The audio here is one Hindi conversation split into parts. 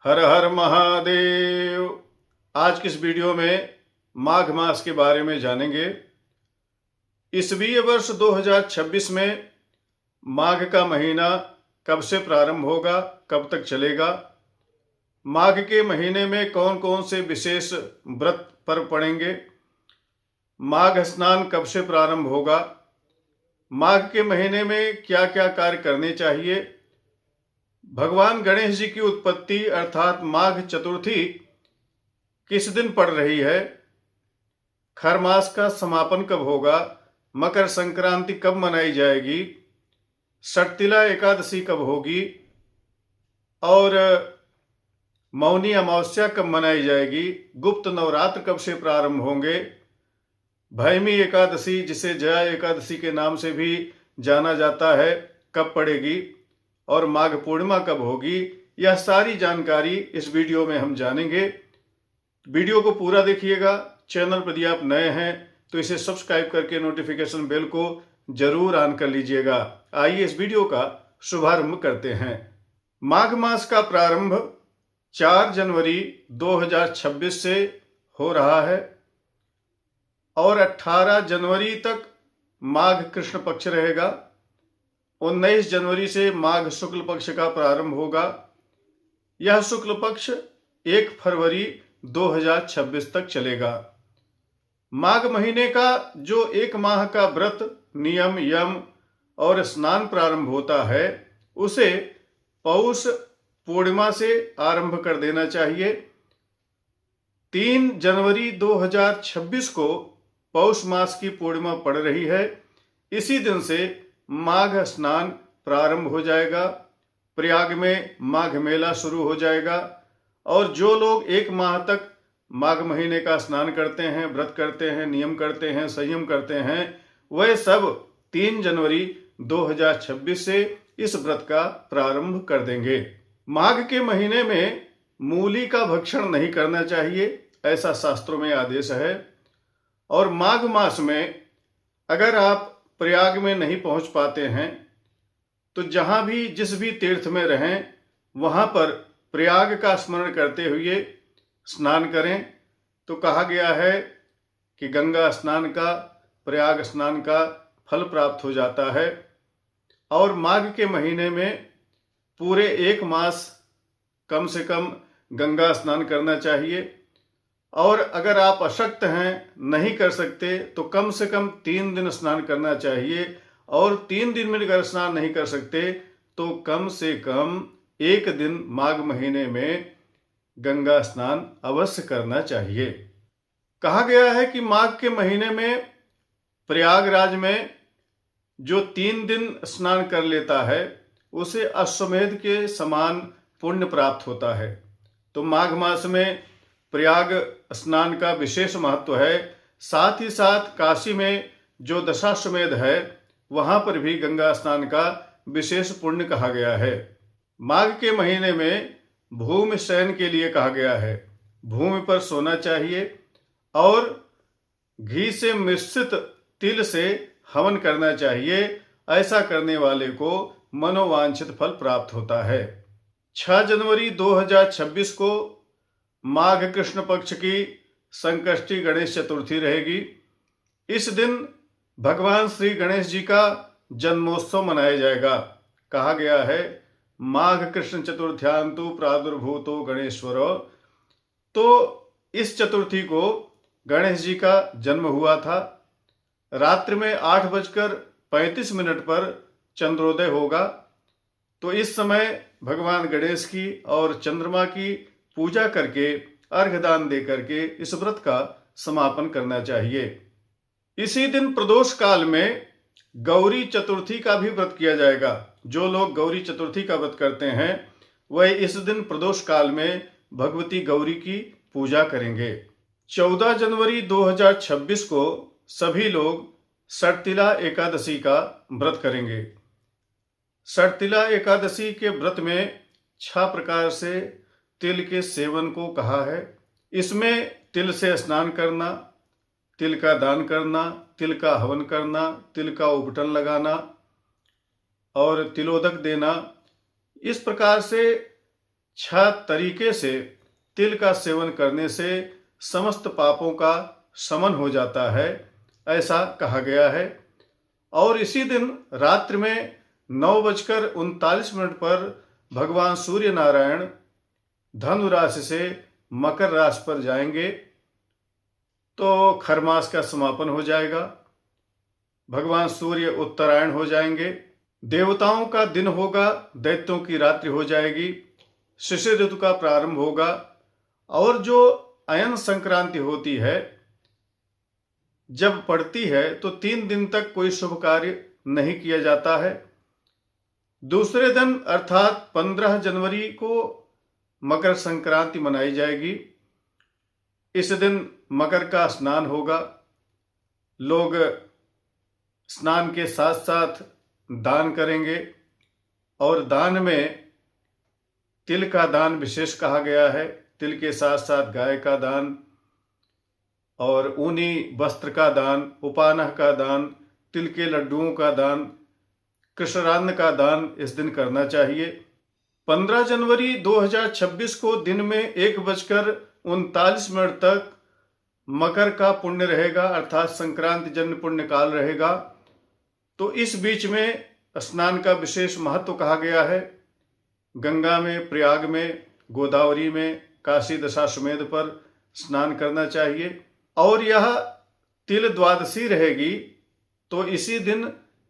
हर हर महादेव। आज की इस वीडियो में माघ मास के बारे में जानेंगे। ईसवीय वर्ष 2026 में माघ का महीना कब से प्रारंभ होगा, कब तक चलेगा, माघ के महीने में कौन कौन से विशेष व्रत पर्व पड़ेंगे, माघ स्नान कब से प्रारंभ होगा, माघ के महीने में क्या क्या कार्य करने चाहिए, भगवान गणेश जी की उत्पत्ति अर्थात माघ चतुर्थी किस दिन पड़ रही है, खर मास का समापन कब होगा, मकर संक्रांति कब मनाई जाएगी, षटतिला एकादशी कब होगी और मौनी अमावस्या कब मनाई जाएगी, गुप्त नवरात्र कब से प्रारंभ होंगे, भैमी एकादशी जिसे जया एकादशी के नाम से भी जाना जाता है कब पड़ेगी और माघ पूर्णिमा कब होगी। यह सारी जानकारी इस वीडियो में हम जानेंगे। वीडियो को पूरा देखिएगा। चैनल पर यदि आप नए हैं तो इसे सब्सक्राइब करके नोटिफिकेशन बेल को जरूर ऑन कर लीजिएगा। आइए इस वीडियो का शुभारंभ करते हैं। माघ मास का प्रारंभ 4 जनवरी 2026 से हो रहा है और 18 जनवरी तक माघ कृष्ण पक्ष रहेगा। 19 जनवरी से माघ शुक्ल पक्ष का प्रारंभ होगा। यह शुक्ल पक्ष 1 फरवरी 2026 तक चलेगा। माघ महीने का जो 1 माह का व्रत, नियम, यम और स्नान प्रारंभ होता है उसे पौष पूर्णिमा से आरंभ कर देना चाहिए। 3 जनवरी 2026 को पौष मास की पूर्णिमा पड़ रही है। इसी दिन से माघ स्नान प्रारंभ हो जाएगा। प्रयाग में माघ मेला शुरू हो जाएगा और जो लोग 1 माह तक माघ महीने का स्नान करते हैं, व्रत करते हैं, नियम करते हैं, संयम करते हैं, वह सब 3 जनवरी 2026 से इस व्रत का प्रारंभ कर देंगे। माघ के महीने में मूली का भक्षण नहीं करना चाहिए, ऐसा शास्त्रों में आदेश है। और माघ मास में अगर आप प्रयाग में नहीं पहुंच पाते हैं तो जहां भी जिस भी तीर्थ में रहें वहां पर प्रयाग का स्मरण करते हुए स्नान करें। तो कहा गया है कि गंगा स्नान का, प्रयाग स्नान का फल प्राप्त हो जाता है। और माघ के महीने में पूरे 1 मास कम से कम गंगा स्नान करना चाहिए। और अगर आप अशक्त हैं, नहीं कर सकते, तो कम से कम 3 दिन स्नान करना चाहिए। और 3 दिन में अगर स्नान नहीं कर सकते तो कम से कम 1 दिन माघ महीने में गंगा स्नान अवश्य करना चाहिए। कहा गया है कि माघ के महीने में प्रयागराज में जो 3 दिन स्नान कर लेता है उसे अश्वमेध के समान पुण्य प्राप्त होता है। तो माघ मास में प्रयाग स्नान का विशेष महत्व है। साथ ही साथ काशी में जो दशाश्वमेध है वहां पर भी गंगा स्नान का विशेष पुण्य कहा गया है। माघ के महीने में भूमि शयन के लिए कहा गया है। भूमि पर सोना चाहिए और घी से मिश्रित तिल से हवन करना चाहिए। ऐसा करने वाले को मनोवांछित फल प्राप्त होता है। 6 जनवरी 2026 को माघ कृष्ण पक्ष की संकष्टी गणेश चतुर्थी रहेगी। इस दिन भगवान श्री गणेश जी का जन्मोत्सव मनाया जाएगा। कहा गया है माघ कृष्ण चतुर्थ्यांतु प्रादुर्भूतो गणेश्वर। तो इस चतुर्थी को गणेश जी का जन्म हुआ था। रात्रि में 8:35 पर चंद्रोदय होगा। तो इस समय भगवान गणेश की और चंद्रमा की पूजा करके, अर्घदान दे करके इस व्रत का समापन करना चाहिए। इसी दिन प्रदोष काल में गौरी चतुर्थी का भी व्रत किया जाएगा। जो लोग गौरी चतुर्थी का व्रत करते हैं वह इस दिन प्रदोष काल में भगवती गौरी की पूजा करेंगे। 14 जनवरी 2026 को सभी लोग षटतिला एकादशी का व्रत करेंगे। षटतिला एकादशी के व्रत में 6 प्रकार से तिल के सेवन को कहा है। इसमें तिल से स्नान करना, तिल का दान करना, तिल का हवन करना, तिल का उपटन लगाना और तिलोदक देना, इस प्रकार से 6 तरीके से तिल का सेवन करने से समस्त पापों का शमन हो जाता है, ऐसा कहा गया है। और इसी दिन रात्रि में 9:39 पर भगवान सूर्य नारायण धनु राशि से मकर राशि पर जाएंगे तो खरमास का समापन हो जाएगा। भगवान सूर्य उत्तरायण हो जाएंगे, देवताओं का दिन होगा, दैत्यों की रात्रि हो जाएगी, शिशिर ऋतु का प्रारंभ होगा। और जो अयन संक्रांति होती है जब पड़ती है तो 3 दिन तक कोई शुभ कार्य नहीं किया जाता है। दूसरे दिन अर्थात 15 जनवरी को मकर संक्रांति मनाई जाएगी। इस दिन मकर का स्नान होगा। लोग स्नान के साथ साथ दान करेंगे और दान में तिल का दान विशेष कहा गया है। तिल के साथ साथ गाय का दान और ऊनी वस्त्र का दान, उपानह का दान, तिल के लड्डुओं का दान, कृष्णान्न का दान इस दिन करना चाहिए। 15 जनवरी 2026 को दिन में 1:39 तक मकर का पुण्य रहेगा, अर्थात संक्रांति जन्य पुण्य काल रहेगा। तो इस बीच में स्नान का विशेष महत्व कहा गया है। गंगा में, प्रयाग में, गोदावरी में, काशी दशाश्वमेध पर स्नान करना चाहिए। और यह तिल द्वादशी रहेगी तो इसी दिन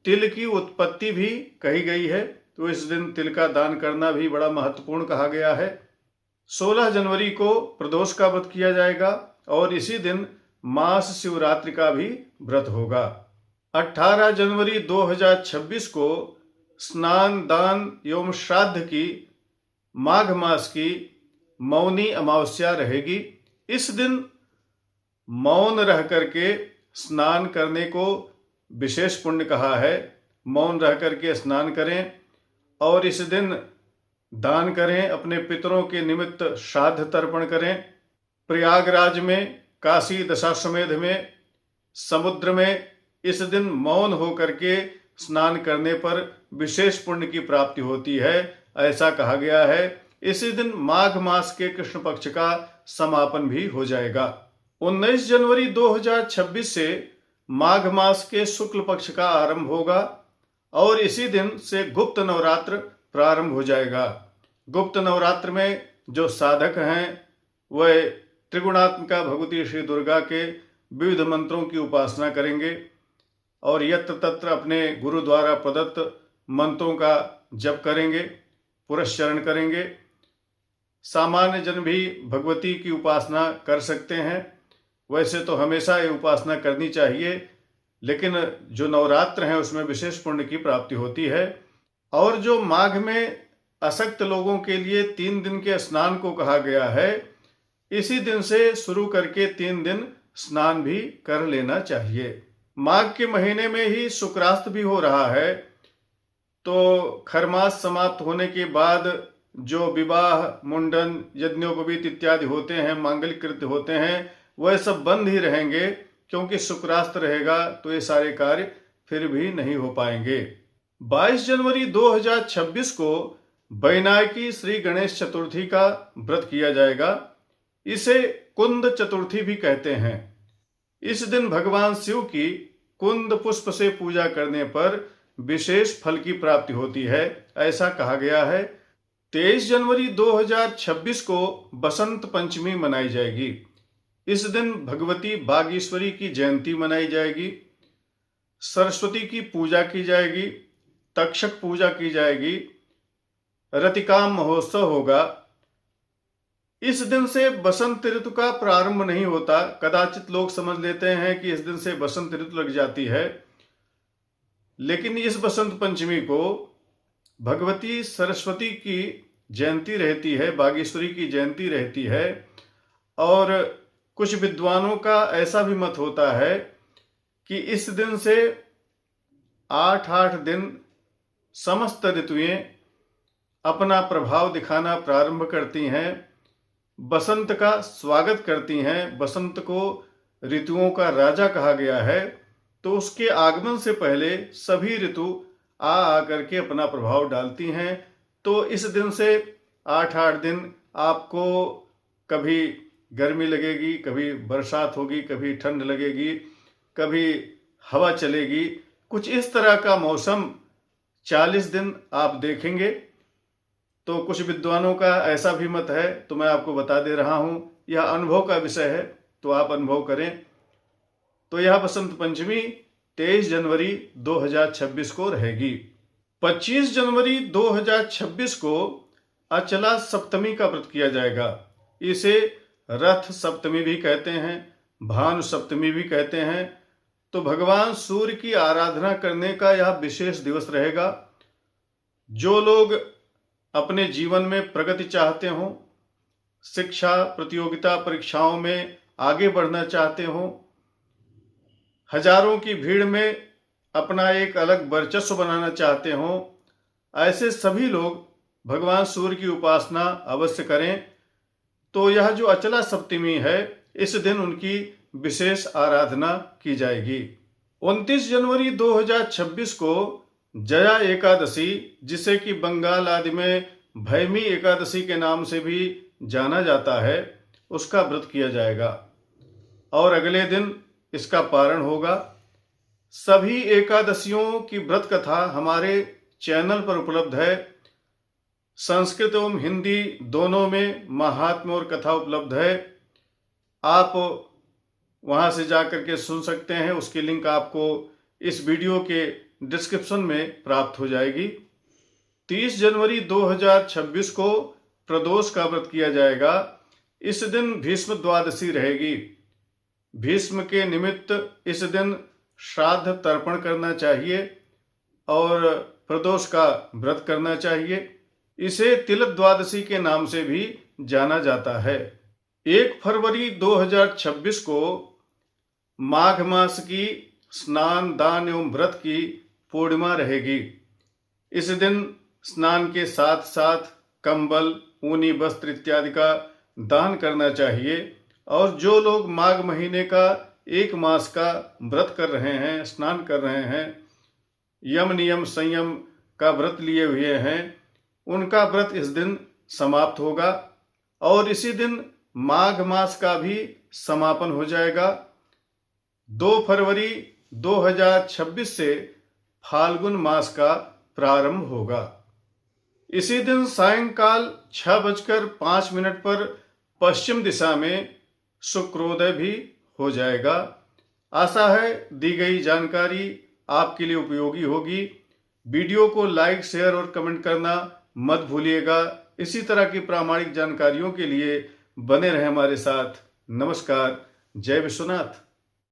तिल की उत्पत्ति भी कही गई है, तो इस दिन तिल का दान करना भी बड़ा महत्वपूर्ण कहा गया है। 16 जनवरी को प्रदोष का व्रत किया जाएगा और इसी दिन मास शिवरात्रि का भी व्रत होगा। 18 जनवरी 2026 को स्नान, दान एवं श्राद्ध की माघ मास की मौनी अमावस्या रहेगी। इस दिन मौन रह करके स्नान करने को विशेष पुण्य कहा है। मौन रह करके स्नान करें और इस दिन दान करें, अपने पितरों के निमित्त श्राद्ध तर्पण करें। प्रयागराज में, काशी दशाश्वमेध में, समुद्र में इस दिन मौन होकर के स्नान करने पर विशेष पुण्य की प्राप्ति होती है, ऐसा कहा गया है। इसी दिन माघ मास के कृष्ण पक्ष का समापन भी हो जाएगा। 19 जनवरी 2026 से माघ मास के शुक्ल पक्ष का आरंभ होगा और इसी दिन से गुप्त नवरात्र प्रारंभ हो जाएगा। गुप्त नवरात्र में जो साधक हैं वह त्रिगुणात्मिका भगवती श्री दुर्गा के विविध मंत्रों की उपासना करेंगे और यत्र तत्र अपने गुरु द्वारा प्रदत्त मंत्रों का जप करेंगे, पुरस्चरण करेंगे। सामान्य जन भी भगवती की उपासना कर सकते हैं। वैसे तो हमेशा ये उपासना करनी चाहिए, लेकिन जो नवरात्र हैं उसमें विशेष पुण्य की प्राप्ति होती है। और जो माघ में असक्त लोगों के लिए 3 दिन के स्नान को कहा गया है, इसी दिन से शुरू करके 3 दिन स्नान भी कर लेना चाहिए। माघ के महीने में ही शुक्रास्त भी हो रहा है, तो खरमास समाप्त होने के बाद जो विवाह, मुंडन, यज्ञोपवीत इत्यादि होते हैं, मांगलिक कृत्य होते हैं, वह सब बंद ही रहेंगे, क्योंकि शुक्रास्त रहेगा तो ये सारे कार्य फिर भी नहीं हो पाएंगे। 22 जनवरी 2026 को वैनायकी श्री गणेश चतुर्थी का व्रत किया जाएगा। इसे कुंद चतुर्थी भी कहते हैं। इस दिन भगवान शिव की कुंद पुष्प से पूजा करने पर विशेष फल की प्राप्ति होती है, ऐसा कहा गया है। 23 जनवरी 2026 को बसंत पंचमी मनाई जाएगी। इस दिन भगवती बागेश्वरी की जयंती मनाई जाएगी, सरस्वती की पूजा की जाएगी, तक्षक पूजा की जाएगी, रतिकाम महोत्सव होगा। इस दिन से बसंत ऋतु का प्रारंभ नहीं होता। कदाचित लोग समझ लेते हैं कि इस दिन से बसंत ऋतु लग जाती है, लेकिन इस बसंत पंचमी को भगवती सरस्वती की जयंती रहती है, बागेश्वरी की जयंती रहती है। और कुछ विद्वानों का ऐसा भी मत होता है कि इस दिन से 8 दिन समस्त ऋतुएं अपना प्रभाव दिखाना प्रारंभ करती हैं, बसंत का स्वागत करती हैं। बसंत को ऋतुओं का राजा कहा गया है, तो उसके आगमन से पहले सभी ऋतु आ करके अपना प्रभाव डालती हैं। तो इस दिन से 8-8 दिन आपको कभी गर्मी लगेगी, कभी बरसात होगी, कभी ठंड लगेगी, कभी हवा चलेगी। कुछ इस तरह का मौसम 40 दिन आप देखेंगे। तो कुछ विद्वानों का ऐसा भी मत है, तो मैं आपको बता दे रहा हूं, यह अनुभव का विषय है, तो आप अनुभव करें। तो यह बसंत पंचमी 23 जनवरी 2026 को रहेगी। 25 जनवरी 2026 को अचला सप्तमी का व्रत किया जाएगा। इसे रथ सप्तमी भी कहते हैं, भानु सप्तमी भी कहते हैं। तो भगवान सूर्य की आराधना करने का यह विशेष दिवस रहेगा। जो लोग अपने जीवन में प्रगति चाहते हों, शिक्षा प्रतियोगिता परीक्षाओं में आगे बढ़ना चाहते हों, हजारों की भीड़ में अपना एक अलग वर्चस्व बनाना चाहते हों, ऐसे सभी लोग भगवान सूर्य की उपासना अवश्य करें। तो यह जो अचला सप्तमी है, इस दिन उनकी विशेष आराधना की जाएगी। 29 जनवरी 2026 को जया एकादशी, जिसे कि बंगाल आदि में भैमी एकादशी के नाम से भी जाना जाता है, उसका व्रत किया जाएगा और अगले दिन इसका पारण होगा। सभी एकादशियों की व्रत कथा हमारे चैनल पर उपलब्ध है। संस्कृत एवं हिंदी दोनों में महात्म्य और कथा उपलब्ध है। आप वहां से जाकर के सुन सकते हैं। उसकी लिंक आपको इस वीडियो के डिस्क्रिप्शन में प्राप्त हो जाएगी। 30 जनवरी 2026 को प्रदोष का व्रत किया जाएगा। इस दिन भीष्म द्वादशी रहेगी। भीष्म के निमित्त इस दिन श्राद्ध तर्पण करना चाहिए और प्रदोष का व्रत करना चाहिए। इसे तिलक द्वादशी के नाम से भी जाना जाता है। 1 फरवरी 2026 को माघ मास की स्नान दान एवं व्रत की पूर्णिमा रहेगी। इस दिन स्नान के साथ साथ कंबल, ऊनी वस्त्र इत्यादि का दान करना चाहिए। और जो लोग माघ महीने का 1 मास का व्रत कर रहे हैं, स्नान कर रहे हैं, यम नियम संयम का व्रत लिए हुए हैं, उनका व्रत इस दिन समाप्त होगा और इसी दिन माघ मास का भी समापन हो जाएगा। 2 फरवरी 2026 से फाल्गुन मास का प्रारंभ होगा। इसी दिन सायंकाल 6:05 पर पश्चिम दिशा में शुक्रोदय भी हो जाएगा। आशा है दी गई जानकारी आपके लिए उपयोगी होगी। वीडियो को लाइक, शेयर और कमेंट करना मत भूलिएगा। इसी तरह की प्रामाणिक जानकारियों के लिए बने रहें हमारे साथ। नमस्कार। जय विश्वनाथ।